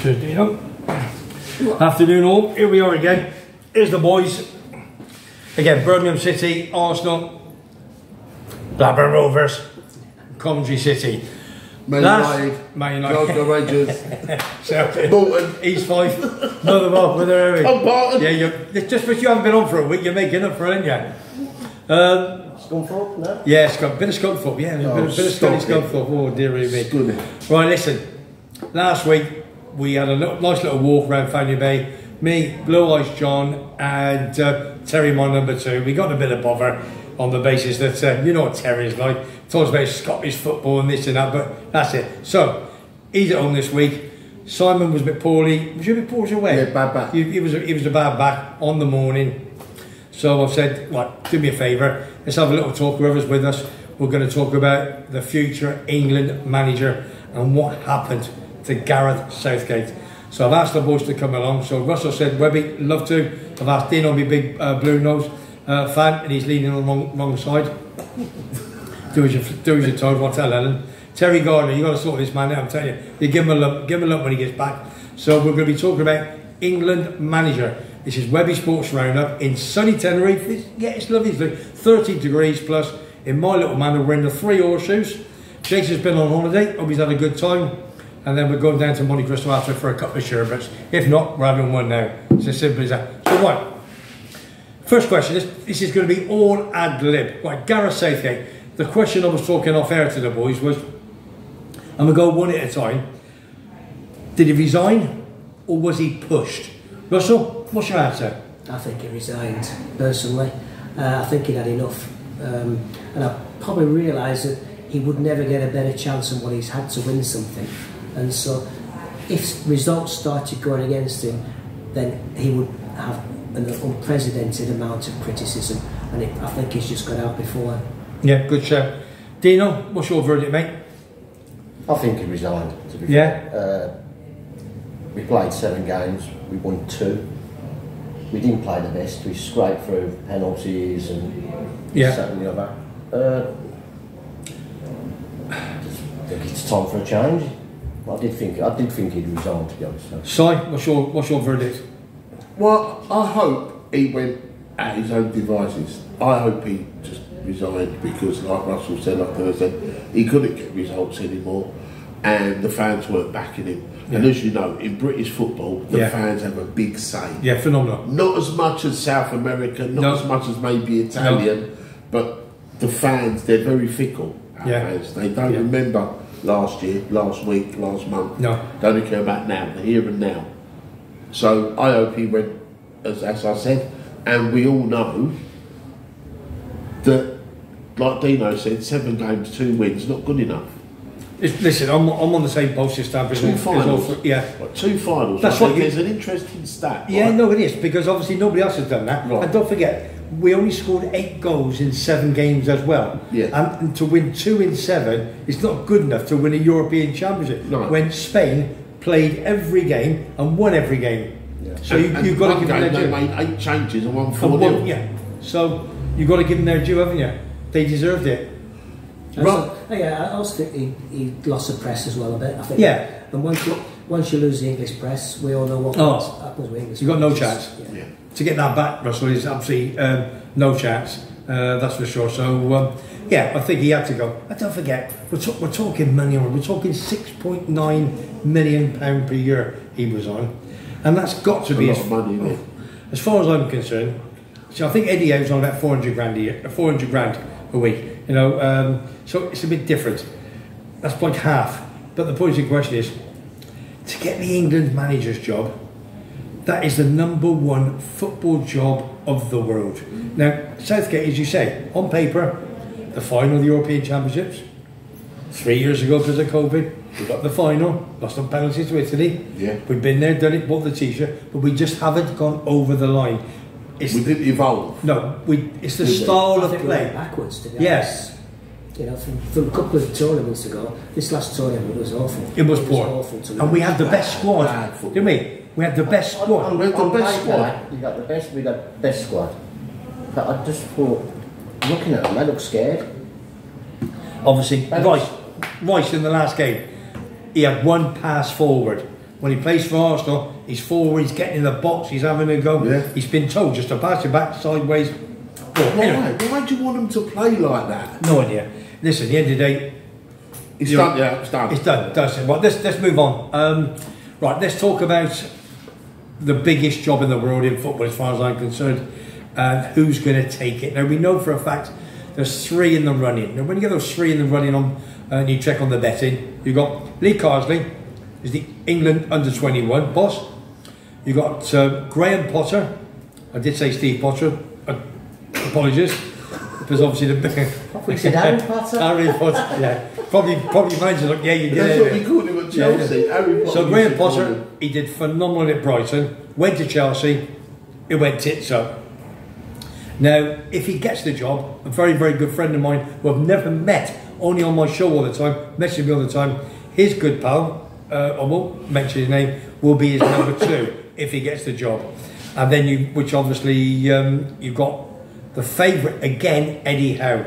Cheers, Dino. Afternoon all, here we are again. Here's the boys. Again, Birmingham City, Arsenal, Blackburn Rovers, Coventry City. Man United, Glasgow Rangers, Bolton, East Fife, another mark with her. Yeah, it's just because you haven't been on for a week, you're making up for it, ain't you? Scunthorpe, no? Yeah, it's got a bit of Scunthorpe, yeah, a bit of Scunthorpe. Oh dear me. Right, listen, last week we had a nice little walk around Fanny Bay. Me, Blue Eyes John and Terry, my number 2. We got a bit of bother on the basis that, you know what Terry's like, talks about Scottish football and this and that, but that's it. So, he's at home this week. Simon was a bit poorly. Was you a bit poorly away? Yeah, bad back. He was a bad back on the morning. So I've said, like, do me a favour, let's have a little talk, whoever's with us. We're going to talk about the future England manager and what happened to Gareth Southgate. So I've asked the boys to come along. So Russell said, Webby, love to. I've asked Dino, my big blue nose fan, and he's leaning on the wrong side. do as you're told, I'll tell Ellen. Terry Gardner, you got to sort this man out, I'm telling you. You give him a lump when he gets back. So we're going to be talking about England manager. This is Webby Sports Roundup in sunny Tenerife. Yeah, it's lovely. It's 30 degrees plus. In my little manor, we're in the 3 horseshoes. Jason's been on holiday. Hope he's had a good time. And then we're going down to Monte Cristo after for a couple of sherbets. If not, we're having one now. It's as simple as that. So right, first question, this is going to be all ad lib. Right, Gareth Southgate. The question I was talking off air to the boys was, I'm going to go one at a time. Did he resign or was he pushed? Russell, what's your answer? I think he resigned, personally. I think he'd had enough. And I probably realised that he would never get a better chance than what he's had to win something. And so, if results started going against him, then he would have an unprecedented amount of criticism, and I think he's just got out before. Yeah, good show. Dino, what's your verdict, mate? I think he resigned, to be fair. We played 7 games, we won 2. We didn't play the best, we scraped through penalties and this, that and the other. I think it's time for a change. I did think he'd resign, to be honest. Si, what's your verdict? Well, I hope he went at his own devices. I hope he just resigned because, like Russell said on Thursday, he couldn't get results anymore and the fans weren't backing him. Yeah. And as you know, in British football, the fans have a big say. Yeah, phenomenal. Not as much as South America, not as much as maybe Italian, but the fans, they're very fickle. Fans. They don't remember last year, last week, last month. No. They only care about now, the here and now. So I hope he went, as I said, and we all know that, like Dino said, 7 games, 2 wins, not good enough. Listen, I'm on the same postage stamp as 2 finals. Like 2 finals. That's what there's an interesting stat. Yeah, no, it is, because obviously nobody else has done that. Right. And don't forget, we only scored 8 goals in 7 games as well. Yeah. And to win 2 in 7 is not good enough to win a European Championship. No. When Spain played every game and won every game. Yeah. So you've got to give them their due. They made 8 changes and won 4-0. Yeah. So you've got to give them their due, haven't you? They deserved it. Right. I also think he lost the press as well a bit. I think. Yeah. And once you lose the English press, we all know what happens with English. You've got no chance. Yeah. To get that back, Russell, is absolutely no chance. That's for sure. So I think he had to go. And don't forget, we're talking money. We're talking £6.9 million per year he was on, and that's got to be a lot of money. As far as I'm concerned. So I think Eddie Howe's on about 400 grand a year, 400 grand a week. You know, so it's a bit different. That's like half. But the point in question is, to get the England manager's job, that is the #1 football job of the world. Now, Southgate, as you say, on paper, the final of the European Championships, 3 years ago because of COVID, we got the final, lost on penalties to Italy. Yeah. We've been there, done it, bought the t-shirt, but we just haven't gone over the line. We didn't evolve. No, it's the style of play. We backwards, to be honest. Yes. You know, from a couple of tournaments ago, this last tournament was awful. It was poor. Awful to and we had the best squad, didn't we? We had the best squad. We got the best squad. But I just thought, looking at them, they look scared. Obviously, Rice in the last game, he had 1 pass forward when he plays for Arsenal, he's forward, he's getting in the box, he's having a go. Yeah. He's been told just to pass it back sideways. Why do you want him to play like that? No idea. Listen, at the end of the day, It's done, yeah, it's done. it's done. That's it. Right, let's move on. Right, let's talk about the biggest job in the world in football, as far as I'm concerned, and who's going to take it. Now, we know for a fact there's 3 in the running. Now, when you get those 3 in the running on, and you check on the betting, you've got Lee Carsley, is the England under-21 boss. You've got Graham Potter. I did say Steve Potter. Apologies. Because obviously the big... We said Harry Potter. Harry Potter, yeah. Probably manager, like, yeah, you did. That's what we called him at Chelsea. Yeah. Harry Potter. So Graham Potter, he did phenomenal at Brighton, went to Chelsea, it went tits up. Now, if he gets the job, a very, very good friend of mine who I've never met, only on my show all the time, messaging me all the time, his good pal, I won't mention his name, will be his number 2 if he gets the job. And then which obviously you've got the favourite again, Eddie Howe.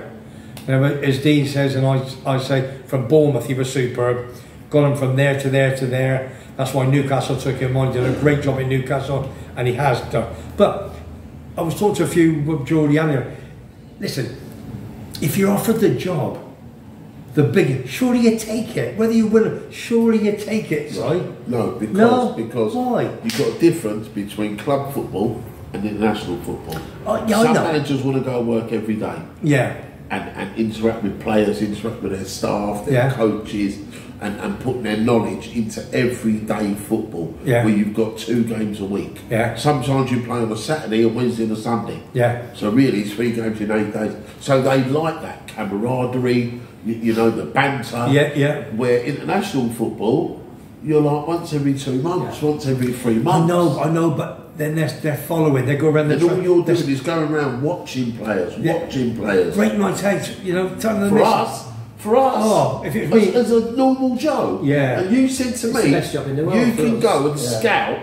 Now, as Dean says, and I say, from Bournemouth he was superb. Got him from there to there to there. That's why Newcastle took him on. Did a great job in Newcastle, and he has done. But I was talking to a few with Geordie earlier. Listen, if you're offered the job, the big, surely you take it. Whether you will, surely you take it, right? No, because why? You've got a difference between club football and international football. Yeah, Some I know. managers want to go work every day. Yeah. And interact with players, interact with their staff, their coaches, and put their knowledge into everyday football, where you've got 2 games a week. Yeah. Sometimes you play on a Saturday, a Wednesday and a Sunday. Yeah. So really it's 3 games in 8 days. So they like that camaraderie, you know, the banter. Yeah, yeah. Where international football, you're like once every 2 months, once every 3 months. I know, but then they're following. They go around the and all you're doing is going around watching players, watching players. Great night out, you know. For us, oh, if it was me, as a normal Joe, and you said to me, the best job in the world you for can us. go and scout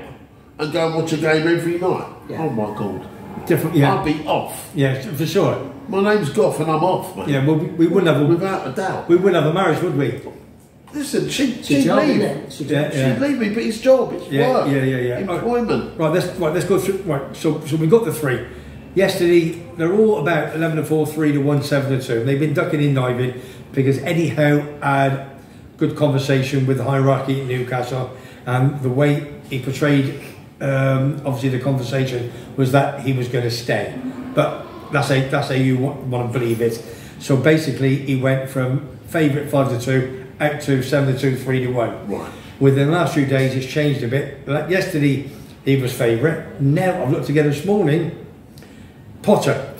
and go and watch a game every night. Yeah. Oh my God, different. Yeah, I'd be off. Yeah, for sure. My name's Goff and I'm off, mate. Yeah, well, we wouldn't have without a doubt. We wouldn't have a marriage, would we? Listen, she'd job, leave. isn't it? She'd leave me, but it's job, it's work, employment. Right, let's go through. Right, so we got the 3. Yesterday, they're all about 11-4, 3-1, 7-2. They've been ducking in diving because Eddie Howe had good conversation with the hierarchy at Newcastle, and the way he portrayed, obviously the conversation was that he was going to stay. But that's how you want to believe it. So basically, he went from favourite 5-2 out to 7-2, 3-1. Right. Within the last few days, it's changed a bit. Like yesterday, he was favourite. Now, I've looked together this morning. Potter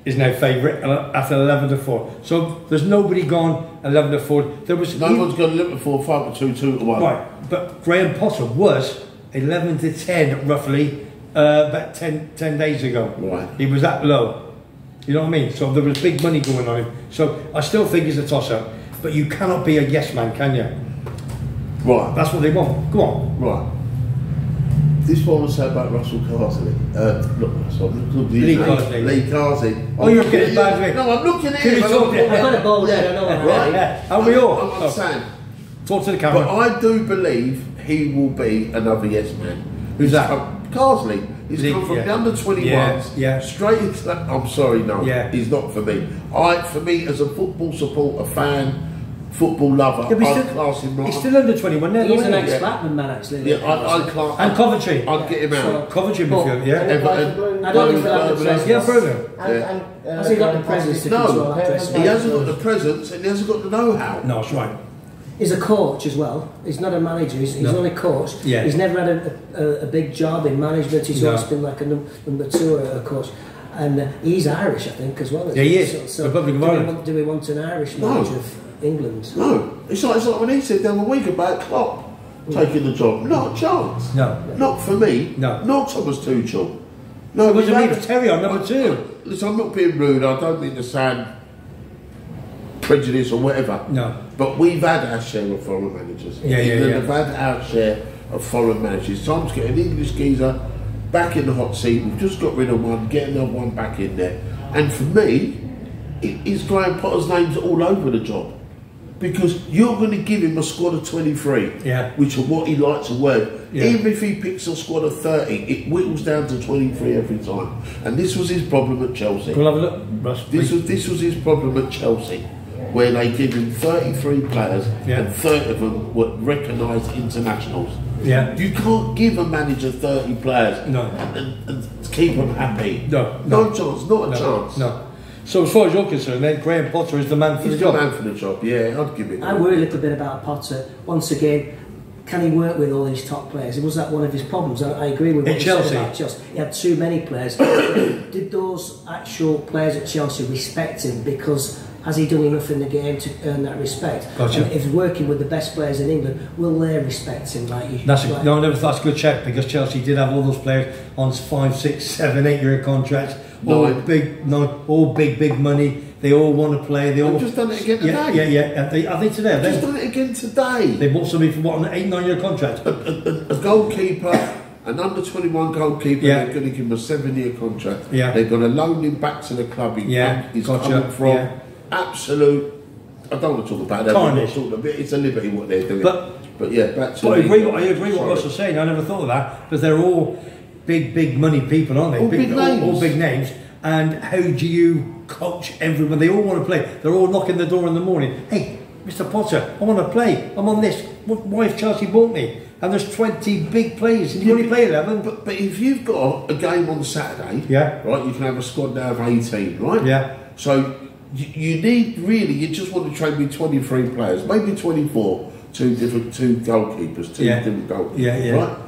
is now favourite after 11-4. So there's nobody gone 11-4. There was no one's gone 11-4, 5-2, 2-1. Right, but Graham Potter was 11-10 roughly about 10 days ago. Right. He was that low. You know what I mean? So there was big money going on him. So I still think it's a toss-up. But you cannot be a yes man, can you? Right. That's what they want. Go on. Right. This one was said about Russell Carsley. Lee Carsley. Lee Carsley. Oh, you're getting bad with me. No, I'm looking at him. I've got a ball there, I know what right. Are we all? I'm saying. Talk to the camera. But I do believe he will be another yes man. Who's that? Carsley. He's come from the under 21s straight into that. I'm sorry, no, he's not for me. For me as a football supporter, fan, football lover, I'd class him right. He's still under 21 now. He's an ex-Blackman man, actually. Yeah, I'd class. And Coventry. I'd get him out. Coventry midfield, yeah. Everton. I don't think he'll have the presence. Yeah, Bruno. Has he got the presence to control that dressing room? He hasn't got the presence and he hasn't got the know-how. No, that's right. He's a coach as well. He's not a manager. He's only coach. Yeah. He's never had a big job in management. He's always been like a number 2 or a coach. And he's Irish, I think, as well. Yeah, he is. So Republic of Ireland. Do we want an Irish manager of England? No. It's like when he said the other week about Klopp taking the job. Not a chance. No. Not for me. No. Not Thomas Tuchel. No. It wasn't even Terry on number 2. Listen, I'm not being rude. I don't mean to sound prejudice or whatever. No. But we've had our share of foreign managers. England have had our share of foreign managers. Tom's getting an English geezer back in the hot seat. We've just got rid of one, get another one back in there. And for me, Graham Potter's name's all over the job. Because you're going to give him a squad of 23, which is what he likes to work. Even if he picks a squad of 30, it whittles down to 23 every time. And this was his problem at Chelsea. We'll have a look, Russ. This was his problem at Chelsea, where they give him 33 players and 30 of them were recognised internationals. You can't give a manager 30 players and keep them happy. No chance, not a chance. No. So as far as you're concerned, then Graham Potter is the man for the job. He's the man for the job. Yeah, I'd give it. I worry a little bit about Potter. Once again, can he work with all these top players? Was that one of his problems? I agree with what you said about Chelsea. He had too many players. Did those actual players at Chelsea respect him? Because has he done enough in the game to earn that respect? Gotcha. And if he's working with the best players in England, will they respect him? No, I never thought that's a good check, because Chelsea did have all those players on 5, 6, 7, 8-year contracts. All big money. They all want to play. They all just done it again today. I think today. Just done it again today. They bought somebody for what, an 8, 9-year contract. A goalkeeper, an under 21 goalkeeper. They're going to give him a 7-year contract. They're going to loan him back to the club he's coming from. Absolute. I don't want to talk about that. Carnage. It's a liberty what they're doing. But yeah, back to. But I agree with what Russ was saying. I never thought of that, because they're all big money people, aren't they? All big names. All big names. And how do you coach everyone? They all want to play. They're all knocking the door in the morning. Hey, Mr. Potter, I want to play. I'm on this. Why if Chelsea bought me? And there's 20 big players, and you only play 11. But if you've got a game on Saturday, right, you can have a squad now of 18, right? So you need you just want to train with 23 players, maybe 24, two goalkeepers, different goalkeepers, right?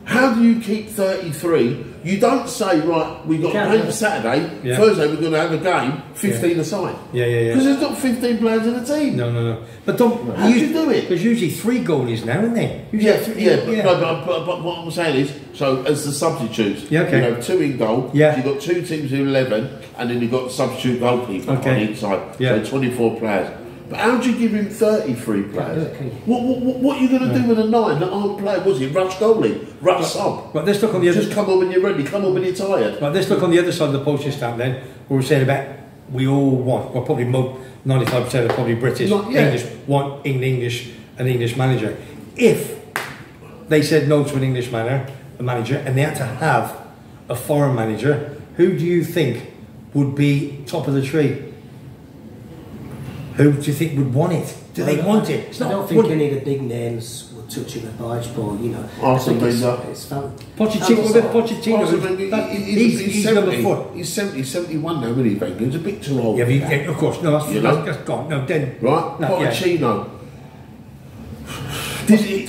How do you keep 33? You don't say, right, we've got a game Saturday, Thursday we're going to have a game, 15 aside. Because there's not 15 players in the team. No. But how do you do it? There's usually 3 goalies now, isn't there? But what I'm saying is, so as the substitutes, you have 2 in goal, so you've got 2 teams of 11, and then you've got substitute goalkeeper on each side, so 24 players. But how do you give him 33 players? What are you going to do with a 9 that aren't playing? Was it rush goalie, rush sub? But let's look on the other. Just come on when you're ready. Come on when you're tired. But let's look on the other side of the postage stamp then. Where we're saying about we all want, well, probably 95% are probably British, English, want an English manager. If they said no to an English manager, and they had to have a foreign manager, who do you think would be top of the tree? Who do you think would want it? Do they want it? I don't think any of the big names would touch him at barge ball, you know. Pochettino, he's number 4. He's 71 now, isn't he, Wenger? He's a bit too old. Of course. No, that's gone. No, then. Right? Pochettino.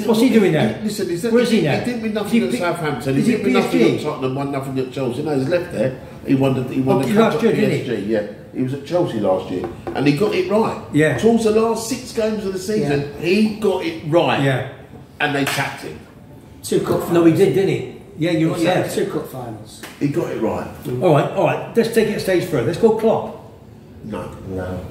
What's he doing now? Listen, where is he now? He didn't win nothing at Southampton. He didn't win nothing at Tottenham. Won nothing at Chelsea. No, he's left there. He won the cup at PSG. He was at Chelsea last year, and he got it right. Towards the last 6 games of the season, he got it right. And they tapped him. 2 cup finals. No, he did, didn't he? Yeah, you're right. 2 cup finals. He got it right. All right. Let's take it a stage further. Let's go Klopp. No.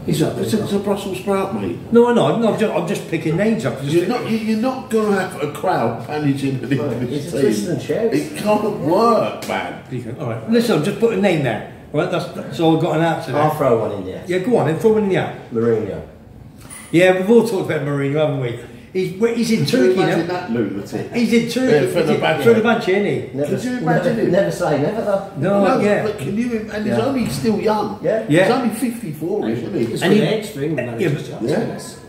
He's not. It's a Brussels sprout, mate. No, I know. I'm just picking names up. You're not going to have a crowd managing an English team. It can't work, man. All right. Listen, I'm just putting a name there. All right, so I've got an answer there. I'll throw one in there. Yeah, go on, then throw one in the app. Mourinho. Yeah, we've all talked about Mourinho, haven't we? He's in Turkey now. That lunatic. He's in Turkey. Fenerbahce, isn't he? Could you imagine him? Never say never, though. No, but can you? And he's only still young. He's only 54, isn't he? It's good age for England.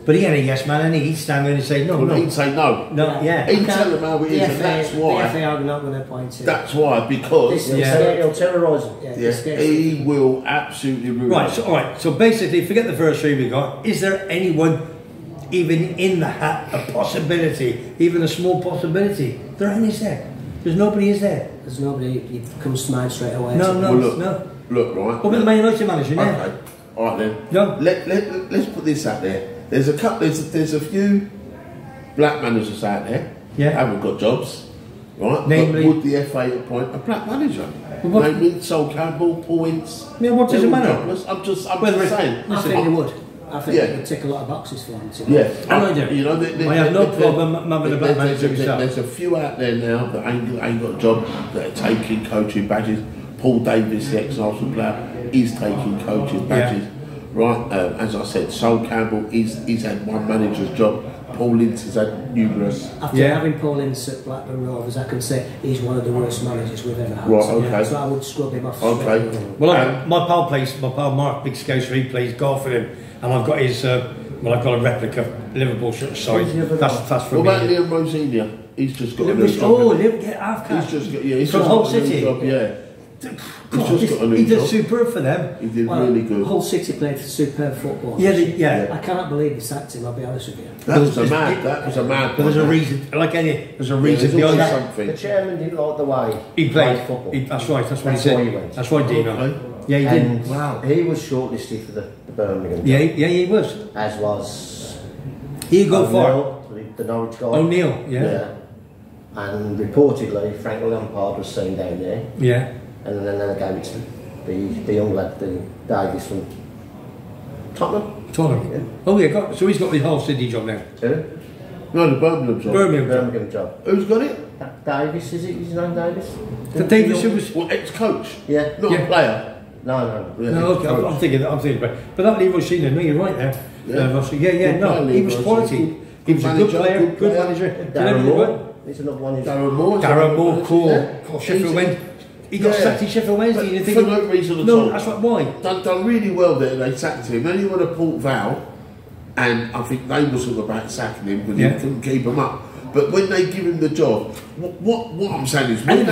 But he ain't a yes man, and he'd stand there and say no. He'd say no. He'd tell them how it is, and that's why. The FA are not going to appoint him. That's why, because he'll terrorise him. He will absolutely ruin him. All right. So basically, forget the first 3 we got. Is there anyone even in the hat, a possibility, even a small possibility? There ain't, is there? There's nobody, is there? There's nobody. He comes to mind straight away. No. Look, right. What about the Man United manager now? Okay. All right then. No. Let's put this out there. There's a few black managers out there haven't got jobs, right? Namely, but would the FA appoint a black manager? Namely, Sol Campbell, Paul Ince. Yeah, what does it matter? I'm just saying. I think he would. I think it would tick a lot of boxes for him. I have no problem having a black manager myself. There's a few out there now that ain't got a job that are taking coaching badges. Paul Davis, the ex-Arsenal player, is taking coaching badges. right? As I said, Sol Campbell, he's had one manager's job. Paul Ince has had numerous. After having Paul Ince at Blackburn Rovers, I can say he's one of the worst managers we've ever had. Right, okay. So I would scrub him off. Okay. Well, my pal Mark, big scouser, he plays golf with him, and I've got his. Well, I've got a replica Liverpool side. That's for what me. about Liam Rosenia? He's just got a new job. Oh, I've he's just got he's from just Hull got a new City. job, yeah. God, He's just got a new he did job. superb for them. He did really good. Hull City played superb football. Yeah. I cannot believe he sacked him, I'll be honest with you. That was a mad. But there's a reason, like any, there's a reason there's behind always that. something. The chairman didn't like the way He played football. That's right. That's what That's he why said. he went. That's why Dino. Okay. Yeah, he And did. Wow. he was shortlisted for the Birmingham. Yeah, he was. As was He go far. O'Neill, the Norwich guy. O'Neill, yeah. And reportedly, Frank Lampard was seen down there. Yeah. And then they gave it to the young lad, the Davies from Tottenham. Yeah. Oh yeah, so he's got the Hull City job now. Who? No, the Birmingham job. Birmingham job. Who's got it? Davies, is it his name, Davies? The Davies who was. Well, ex-coach. Yeah. Not a player. No. Yeah, No, okay, ex-coach. I'm thinking, but that Leroy Senior, no, you're right there. Yeah. No, Good he was player, quality. He was a good player, good manager. Darren Moore. There's another one. Darren Moore, cool. Yeah. Sheffield Wednesday. He got sacked in Sheffield Wednesday. You For think no reason at all. No, that's right. Why? Done really well there. They sacked him. Then he went to Port Vale, and I think they were sort of about sacking him, but he couldn't keep him up. But when they give him the job, what I'm saying is when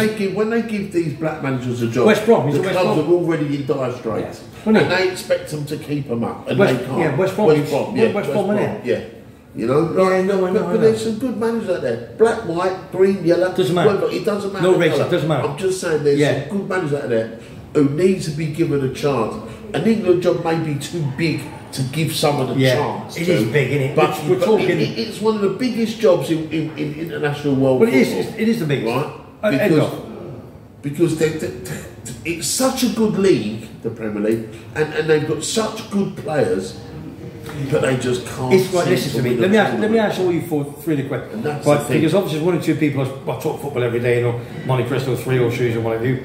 they give these black managers a job, West Brom, the West clubs Brom. are already in dire straits, Yeah. and they expect them to keep them up, and West- they can't. yeah, West Brom, West Brom, isn't it? yeah. You know, but there's some good managers out there. Black, white, green, yellow. Doesn't matter. Whatever, it doesn't matter. No the race, colour. it doesn't matter. I'm just saying there's some good managers out there who need to be given a chance. An England job may be too big to give someone a chance. It is big, isn't it? But We're talking. it's one of the biggest jobs in international world Well, football. it is the biggest. Right? Because it's such a good league, the Premier League, and they've got such good players, but they just can't. It's right. Listen to me. Let me ask all you three the questions. Right, because obviously there's one or two people I talk football every day, Monte Cristo 3 or shoes or whatever you.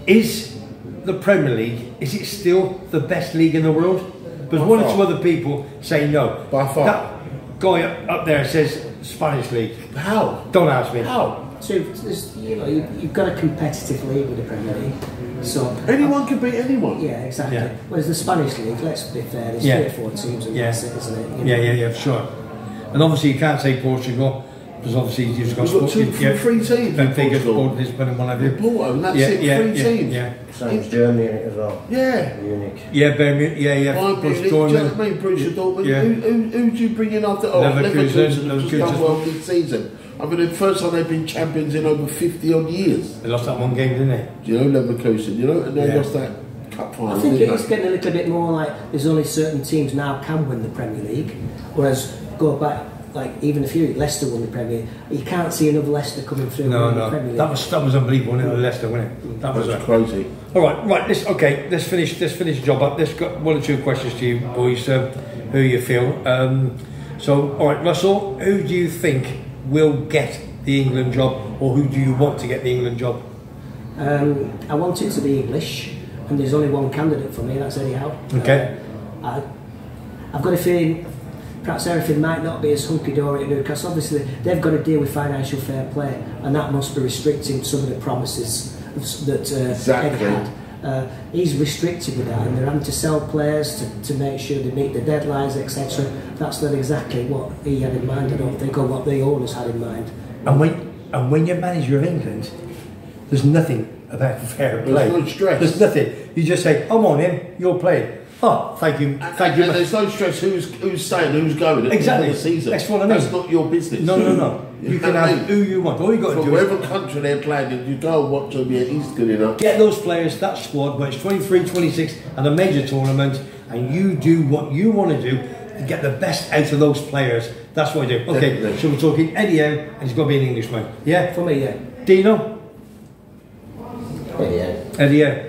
Is the Premier League, is it still the best league in the world? Because one or two other people say no. By far. That guy up there says Spanish league. How? Don't ask me. How? So you've got a competitive league with the Premier League. So Anyone can beat anyone. yeah, exactly. Yeah. Whereas the Spanish league, let's be fair, there's 3 or 4 teams and that's it, isn't it? You know? Yeah, sure. And obviously you can't say Portugal, because obviously you've got We've got 3 teams in Benfica, Portugal. Sport, Lisbon and what have you. Porto, and that's it, 3 teams. Yeah. Same as Germany in it as well. Yeah. Munich. Yeah, Birmingham, yeah. Bayern Plus Munich, Dortmund. do you know what I mean? Borussia Dortmund. Yeah. Who do you bring in after? Oh, Leverkusen. Leverkusen have just done well this season. I mean, the first time they've been champions in over 50 odd years. They lost that one game, didn't they? Do you know Leverkusen? You know, and they lost that cup final. I think didn't it's they? getting a little bit more like there's only certain teams now can win the Premier League, whereas go back like even a few Leicester won the Premier League. You can't see another Leicester coming through No, the Premier League. that was unbelievable, wasn't it? Leicester, wasn't it? That was crazy. All right. Let's finish the job up. Let's got 1 or 2 questions to you boys. Who you feel? So, all right, Russell. Who do you think will get the England job, or who do you want to get the England job? I want it to be English, and there's only one candidate for me. That's Eddie Howe. Okay. I've got a feeling perhaps everything might not be as hunky-dory at Newcastle. Obviously, they've got to deal with financial fair play, and that must be restricting some of the promises that Eddie had. He's restricted with that, and they're having to sell players to make sure they meet the deadlines, etc. That's not exactly what he had in mind, I don't think, or what the owners had in mind. And when you're manager of England, there's nothing about fair play. There's no stress. There's nothing. You just say, "I'm on him. You're playing." Oh, thank you. And there's no stress who's staying, who's going at the end of the season. That's what I mean. That's not your business. No. You can have who you want. All you got to From do whatever is country they're playing in, you go and watch them. Yeah, he's good enough. get those players, that squad, where it's 23, 26, and a major tournament, and you do what you want to do to get the best out of those players. That's what I do. Okay, Definitely. so we're talking Eddie Howe, and he's got to be an Englishman. Yeah? For me, yeah. Dino? Yeah. Eddie Howe?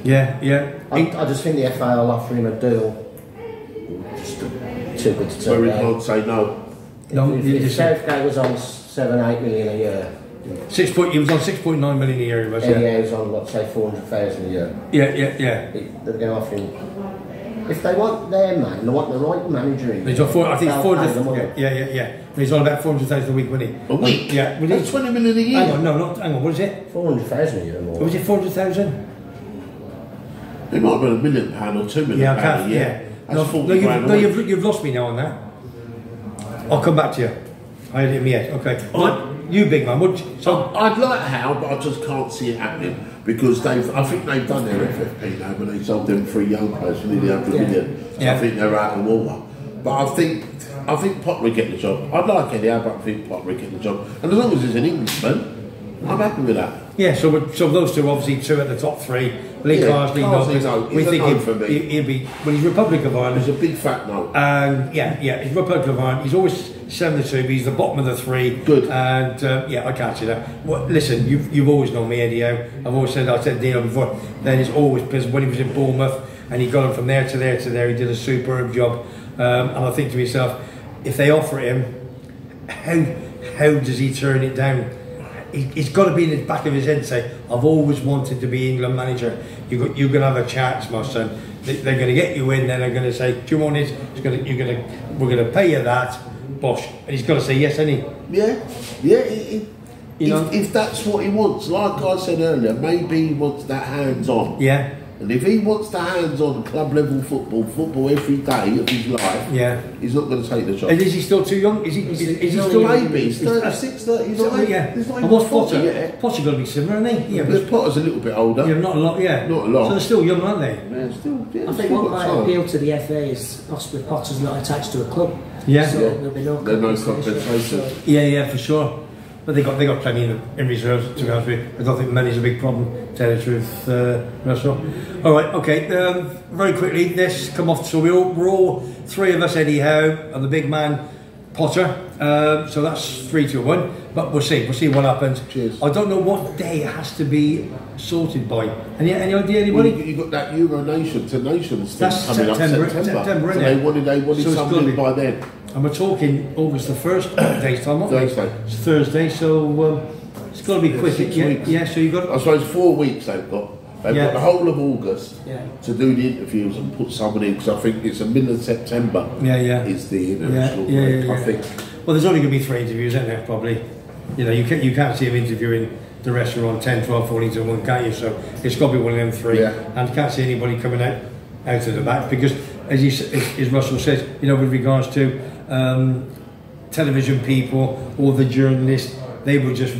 Yeah. I just think the FA will offer him a deal just too good to So turn we down. can't say no. No, you If just Southgate was on 7-8 million a year, he was on 6.9 million a year, he was, Eddie Howe's on, let's say, 400,000 a year. Yeah. They're going to offer him If they want their man, they want the right manager in. He's on I think they'll 400. pay them all. Yeah. He's on about 400,000 a week, wasn't he? A week? Yeah. That's 20 million a year. Hang on, no, not hang on. What is it? 400,000 a year more. Or was it 400,000? It might have been £1 million or £2 million Yeah, I a can't. year. Yeah. That's No, 40 no, grand a week. you've lost me now on that. I'll come back to you. I had it in my head. Okay. You big man. So I'd like how, but I just can't see it happening because I think they've done their FFP now, but they sold them for a young players for nearly 100 million. So Yeah. I think they're out of the water. But I think Potter would get the job. I'd like Eddie, but I think Potter would get the job. And as long as he's an Englishman, I'm happy with that. yeah, so those two, obviously, two at the top three. Lee Yeah, Carsley, Carsley's no, no. we He's a think no for me. he'll be. Well, he's Republic of Ireland. There's a big fat no. And yeah, he's Republic of Ireland. He's always 72. He's the bottom of the three. Good. And yeah, I can't see that. Well, listen, you've always known me, Eddie. I've always said, I said Dino before. Then it's always because when he was in Bournemouth and he got him from there to there to there, he did a superb job. And I think to myself, if they offer him, how does he turn it down? He's got to be in the back of his head and say, I've always wanted to be England manager. You're going to have a chance, my son. They're going to get you in, then they're going to say, do you want it? We're going to pay you that, bosh. And he's got to say yes, hasn't he? Yeah. If that's what he wants, like I said earlier, maybe he wants that hands-on. Yeah. And if he wants the hands-on club level football every day of his life, Yeah. he's not going to take the job. And is he still too young? Is he still Maybe he's 36, 39. Yeah. He's not And even what's 40 Potter? yet. Potter got to be similar, isn't he? Yeah, But Potter's a little bit older. yeah, not a lot. Yeah, Not a lot. So they're still young, aren't they? Yeah, still, yeah, I think still what got might time. appeal to the FA is Osprey Potter's not attached to a club. Yeah. So Yeah. there'll be no There's no compensation. compensation. So Yeah, for sure. But they got plenty in reserve, to be honest with you. I don't think money's a big problem, to tell you the truth, Russell. All right, okay. Very quickly, this come off. So we're all three of us, Eddie Howe and the big man Potter. So that's 3, 2, 1. But we'll see what happens. Cheers. I don't know what day it has to be sorted by. Any idea, anybody? You got that Euro Nation to Nations thing That's coming September, up September. isn't So it? they wanted So it's something gotta be- by then. And we're talking August the 1st, day's time, aren't we? Thursday. It's Thursday, so it's got to be quick. 6 Yeah, weeks. yeah, so you've got. I suppose 4 weeks they've got. They've Yeah. got the whole of August Yeah. to do the interviews and put someone in, because I think it's the middle of September Yeah. is the Yeah, international yeah, break, yeah. I think. Well, there's only going to be 3 interviews, isn't there? Probably. You know, you can't see him interviewing the rest are on 10, 12, 14 to 1, can't you? So it's got to be one of them 3. Yeah. And you can't see anybody coming out of the back because, as Russell says, you know, with regards to television people or the journalists, they will just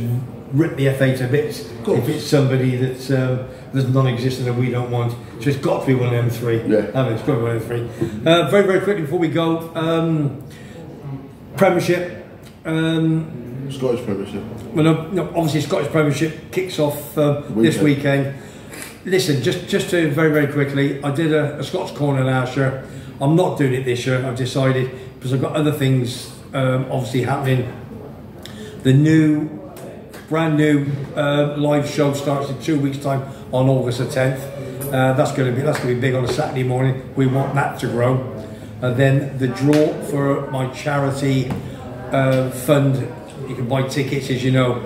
rip the FA to bits if it's somebody that's non-existent and we don't want. So it's got to be one of them 3. Yeah. It's got to be one of them 3. Very, very quickly before we go, Premiership. Scottish Premiership. Well, no, obviously Scottish Premiership kicks off this weekend. Listen, just to very, very quickly, I did a Scots Corner last year. I'm not doing it this year. I've decided because I've got other things obviously happening. The brand new live show starts in 2 weeks' time on August the 10th. That's going to be big on a Saturday morning. We want that to grow. And then the draw for my charity fund. You can buy tickets, as you know,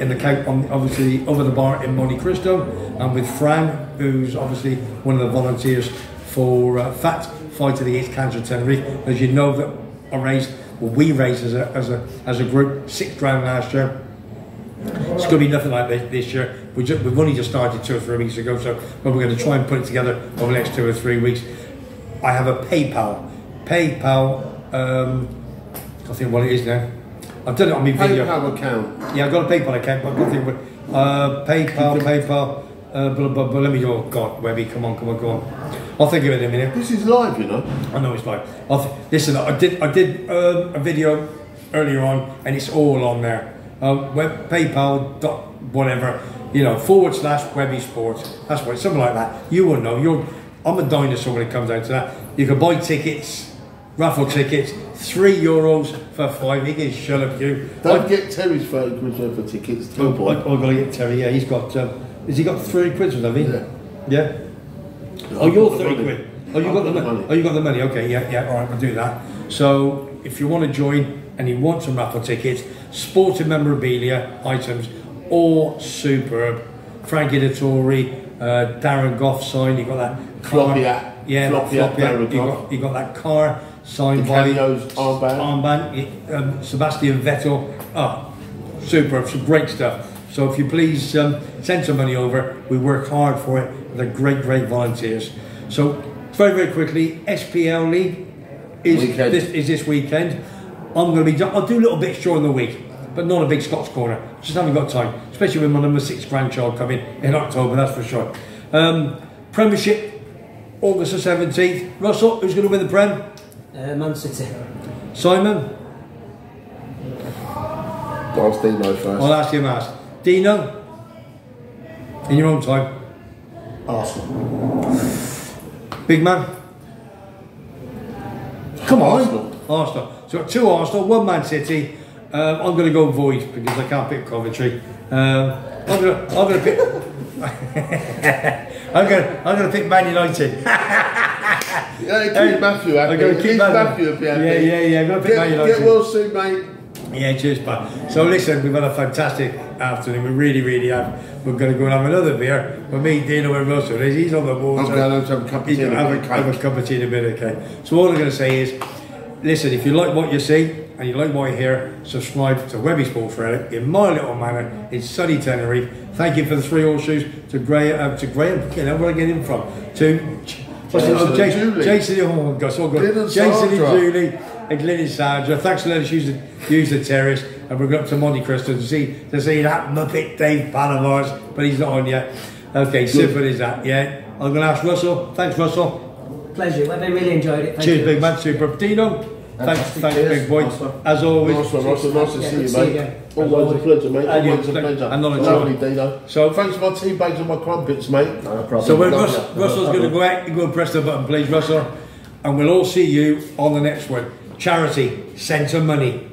in the obviously over the bar in Monte Cristo, and with Fran, who's obviously one of the volunteers for FAT, Fight Against Cancer Tenerife. As you know, that we raised as a group £6,000 last year. It's going to be nothing like this year. We've only just started 2 or 3 weeks ago, so we're going to try and put it together over the next 2 or 3 weeks. I have a PayPal. I think what it is now. I've done it on my video. PayPal account. Yeah, I've got a PayPal account, but I can't think what. PayPal. But let me. Oh God, Webby, come on. I'll think of it in a minute. This is live, you know. I know it's like. Listen, I did a video earlier on, and it's all on there. PayPal. Whatever, you know, / Webby Sports. That's what, something like that. You will know. I'm a dinosaur when it comes down to that. You can buy tickets, raffle tickets, €3 for 5. He can shut up you. Don't get Terry's 30 quid worth of tickets. I've got to get Terry. Yeah, he's got. Has he got 30 quid with him? Yeah. No, Oh, you're I've got 30 the quid. Oh, you got the money. Oh, you got the money. Okay, yeah. All right, we'll do that. So, if you want to join and you want some raffle tickets, sporting memorabilia items, all superb. Frankie Dettori, Darren Goff sign. You got that Floppy hat. Yeah, floppy up, you got that car signed by armband. Sebastian Vettel. Oh, super, some great stuff. So if you please send some money over, we work hard for it. They're great volunteers. So very, very quickly, SPL League is this weekend. I'll do little bits during the week, but not a big Scots corner. Just haven't got time, especially with my number 6 grandchild coming in October, that's for sure. Premiership, August the 17th. Russell, who's going to win the Prem? Man City. Simon? Ask Dino first. I'll ask him last. Dino? In your own time. Arsenal. Big man? Come on. Arsenal. So we've got 2 Arsenal, 1 Man City. I'm going to go void because I can't pick Coventry. I'm going to pick. I'm going to pick Man United. Keep Matthew happy. I'm going to keep Matthew happy. Yeah. I'm going to pick Man United. Get well soon, mate. Yeah, cheers, pal. So listen, we've had a fantastic afternoon. We really have. We're going to go and have another beer. But me, Dino, and Russell, he's on the board. I'm going to have a cup of tea. Have a cup of tea in a bit, okay? So all I'm going to say is, listen, if you like what you see and you like what you hear, subscribe to Webby Sports Radio in my little manor in sunny Tenerife. Thank you for the 3 horseshoes to Graham. You know where I get him from? To Jason and Julie and Glyn and Sandra. Thanks for letting us use the terrace, and we're going up to Monte Cristo to see that Muppet Dave Panavars, but he's not on yet. Okay, simple as that. Yeah, I'm going to ask Russell. Thanks, Russell. Pleasure. I really enjoyed it. Cheers, big man. Super. Dino. Thanks, big boy. As always. Nice one, Russell. Nice to see you, mate. Always a pleasure, mate. Always a pleasure. Lovely, Dino. So thanks for my tea bags and my crumpets, mate. No problem. So when Russell's going to go out, you go and press the button, please, Russell. And we'll all see you on the next one. Charity, send some money.